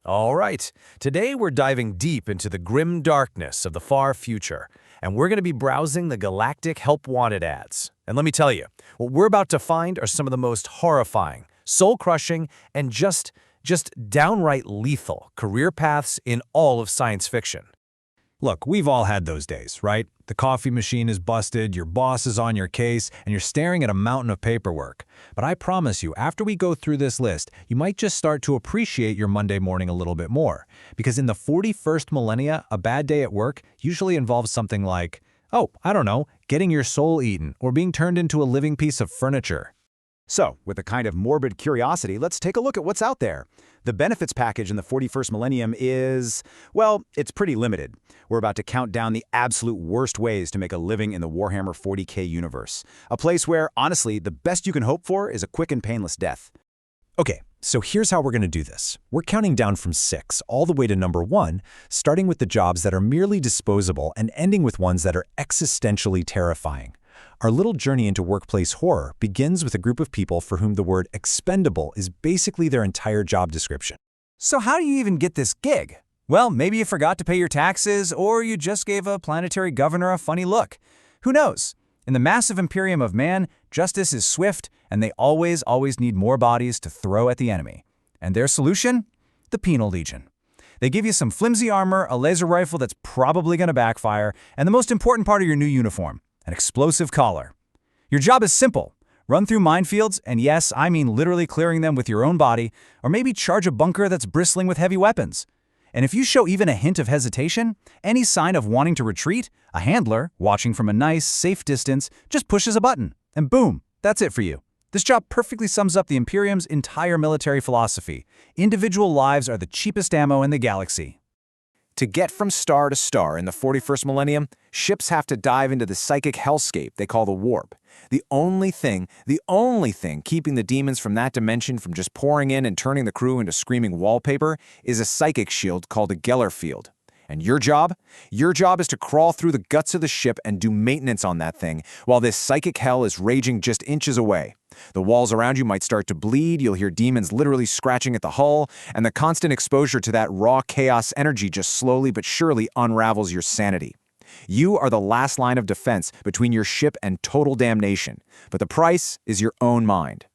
All right, today we're diving deep into the grim darkness of the far future, and we're going to be browsing the galactic help wanted ads. And let me tell you, what we're about to find are some of the most horrifying, soul-crushing, and just downright lethal career paths in all of science fiction. Look, we've all had those days, right? The coffee machine is busted, your boss is on your case, and you're staring at a mountain of paperwork. But I promise you, after we go through this list, you might just start to appreciate your Monday morning a little bit more. Because in the 41st millennia, a bad day at work usually involves something like, oh, I don't know, getting your soul eaten or being turned into a living piece of furniture. So, with a kind of morbid curiosity, let's take a look at what's out there. The benefits package in the 41st millennium is, well, it's pretty limited. We're about to count down the absolute worst ways to make a living in the Warhammer 40k universe. A place where, honestly, the best you can hope for is a quick and painless death. Okay, so here's how we're going to do this. We're counting down from 6 all the way to number 1, starting with the jobs that are merely disposable and ending with ones that are existentially terrifying. Our little journey into workplace horror begins with a group of people for whom the word expendable is basically their entire job description. So how do you even get this gig? Well, maybe you forgot to pay your taxes, or you just gave a planetary governor a funny look. Who knows? In the massive Imperium of man, justice is swift, and they always need more bodies to throw at the enemy. And their solution? The Penal Legion. They give you some flimsy armor, a laser rifle that's probably going to backfire, and the most important part of your new uniform, an explosive collar. Your job is simple. Run through minefields, and yes, I mean literally clearing them with your own body, or maybe charge a bunker that's bristling with heavy weapons. And if you show even a hint of hesitation, any sign of wanting to retreat, a handler, watching from a nice, safe distance, just pushes a button, and boom, that's it for you. This job perfectly sums up the Imperium's entire military philosophy. Individual lives are the cheapest ammo in the galaxy. To get from star to star in the 41st millennium, ships have to dive into the psychic hellscape they call the warp. The only thing keeping the demons from that dimension from just pouring in and turning the crew into screaming wallpaper is a psychic shield called a Geller field. And your job? Your job is to crawl through the guts of the ship and do maintenance on that thing while this psychic hell is raging just inches away. The walls around you might start to bleed, you'll hear demons literally scratching at the hull, and the constant exposure to that raw chaos energy just slowly but surely unravels your sanity. You are the last line of defense between your ship and total damnation, but the price is your own mind.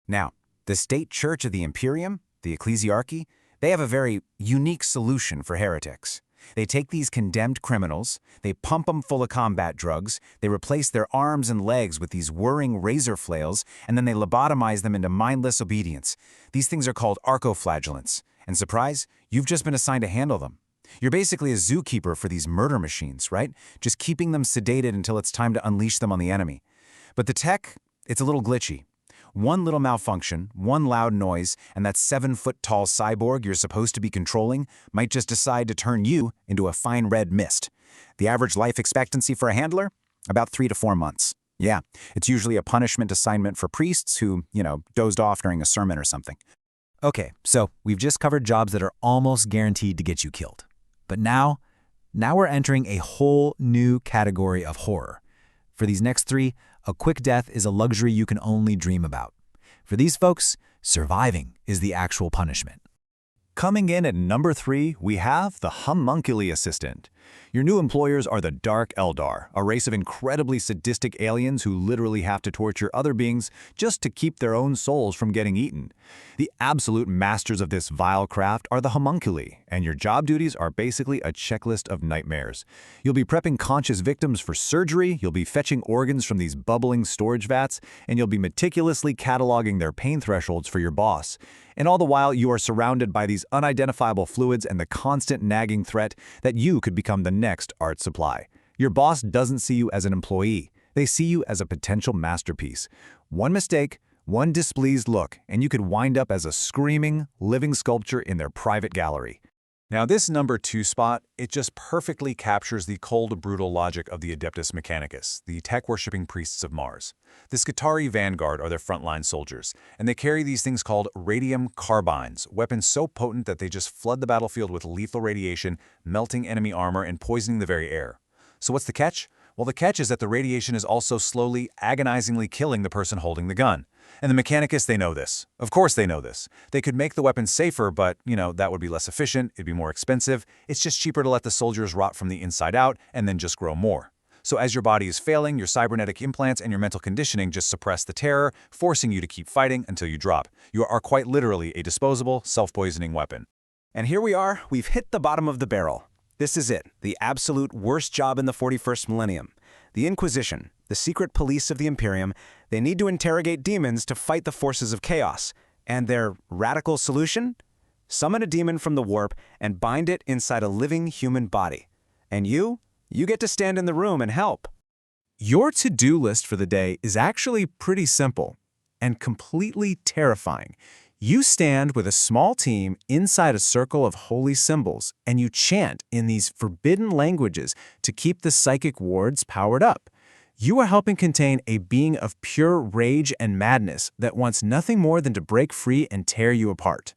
Now, the state church of the Imperium, the ecclesiarchy, they have a very unique solution for heretics. They take these condemned criminals, they pump them full of combat drugs, they replace their arms and legs with these whirring razor flails, and then they lobotomize them into mindless obedience. These things are called arcoflagellants. And surprise, you've just been assigned to handle them. You're basically a zookeeper for these murder machines, right? Just keeping them sedated until it's time to unleash them on the enemy. But the tech, it's a little glitchy. One little malfunction, one loud noise, and that 7-foot-tall cyborg you're supposed to be controlling might just decide to turn you into a fine red mist. The average life expectancy for a handler? About 3 to 4 months. Yeah, it's usually a punishment assignment for priests who, dozed off during a sermon or something. Okay, so we've just covered jobs that are almost guaranteed to get you killed. But now we're entering a whole new category of horror. For these next 3, a quick death is a luxury you can only dream about. For these folks, surviving is the actual punishment. Coming in at number 3, we have the Homunculi Assistant. Your new employers are the Dark Eldar, a race of incredibly sadistic aliens who literally have to torture other beings just to keep their own souls from getting eaten. The absolute masters of this vile craft are the Homunculi, and your job duties are basically a checklist of nightmares. You'll be prepping conscious victims for surgery, you'll be fetching organs from these bubbling storage vats, and you'll be meticulously cataloging their pain thresholds for your boss. And all the while, you are surrounded by these unidentifiable fluids and the constant nagging threat that you could become the next art supply. Your boss doesn't see you as an employee. They see you as a potential masterpiece. One mistake, one displeased look, and you could wind up as a screaming, living sculpture in their private gallery. Now this number 2 spot, it just perfectly captures the cold, brutal logic of the Adeptus Mechanicus, the tech-worshipping priests of Mars. The Skitarii Vanguard are their frontline soldiers, and they carry these things called radium carbines, weapons so potent that they just flood the battlefield with lethal radiation, melting enemy armor and poisoning the very air. So what's the catch? Well, the catch is that the radiation is also slowly, agonizingly killing the person holding the gun. And the mechanics, they know this. Of course they know this. They could make the weapon safer, but, that would be less efficient, it'd be more expensive. It's just cheaper to let the soldiers rot from the inside out and then just grow more. So as your body is failing, your cybernetic implants and your mental conditioning just suppress the terror, forcing you to keep fighting until you drop. You are quite literally a disposable, self-poisoning weapon. And here we are, we've hit the bottom of the barrel. This is it, the absolute worst job in the 41st millennium. The Inquisition, the secret police of the Imperium, they need to interrogate demons to fight the forces of chaos. And their radical solution? Summon a demon from the warp and bind it inside a living human body. And you get to stand in the room and help. Your to-do list for the day is actually pretty simple and completely terrifying. You stand with a small team inside a circle of holy symbols, and you chant in these forbidden languages to keep the psychic wards powered up. You are helping contain a being of pure rage and madness that wants nothing more than to break free and tear you apart.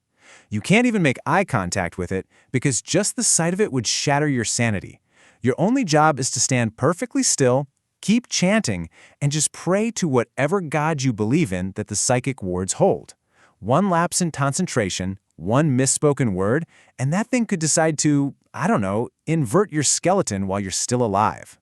You can't even make eye contact with it because just the sight of it would shatter your sanity. Your only job is to stand perfectly still, keep chanting, and just pray to whatever god you believe in that the psychic wards hold. One lapse in concentration, one misspoken word, and that thing could decide to, invert your skeleton while you're still alive.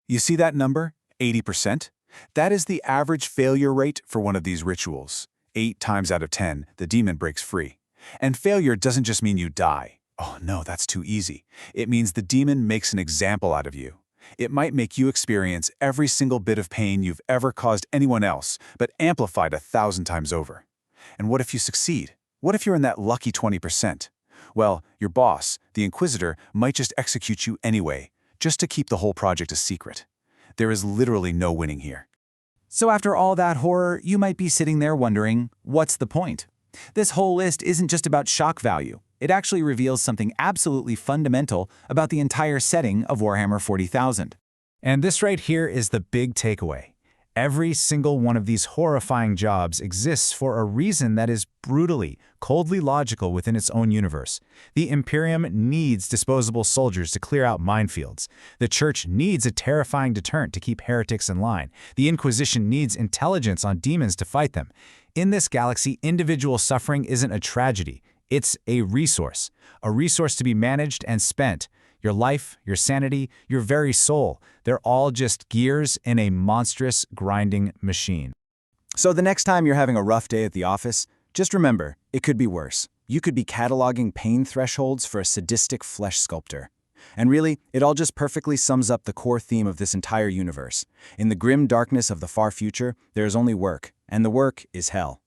You see that number? 80%? That is the average failure rate for one of these rituals. 8 times out of 10, the demon breaks free. And failure doesn't just mean you die. Oh no, that's too easy. It means the demon makes an example out of you. It might make you experience every single bit of pain you've ever caused anyone else, but amplified 1,000 times over. And what if you succeed? What if you're in that lucky 20%? Well, your boss, the Inquisitor, might just execute you anyway, just to keep the whole project a secret. There is literally no winning here. So after all that horror, you might be sitting there wondering, what's the point? This whole list isn't just about shock value. It actually reveals something absolutely fundamental about the entire setting of Warhammer 40,000. And this right here is the big takeaway. Every single one of these horrifying jobs exists for a reason that is brutally, coldly logical within its own universe. The Imperium needs disposable soldiers to clear out minefields. The Church needs a terrifying deterrent to keep heretics in line. The Inquisition needs intelligence on demons to fight them. In this galaxy, individual suffering isn't a tragedy. It's a resource to be managed and spent. Your life, your sanity, your very soul, they're all just gears in a monstrous grinding machine. So the next time you're having a rough day at the office, just remember, it could be worse. You could be cataloging pain thresholds for a sadistic flesh sculptor. And really, it all just perfectly sums up the core theme of this entire universe. In the grim darkness of the far future, there is only work, and the work is hell.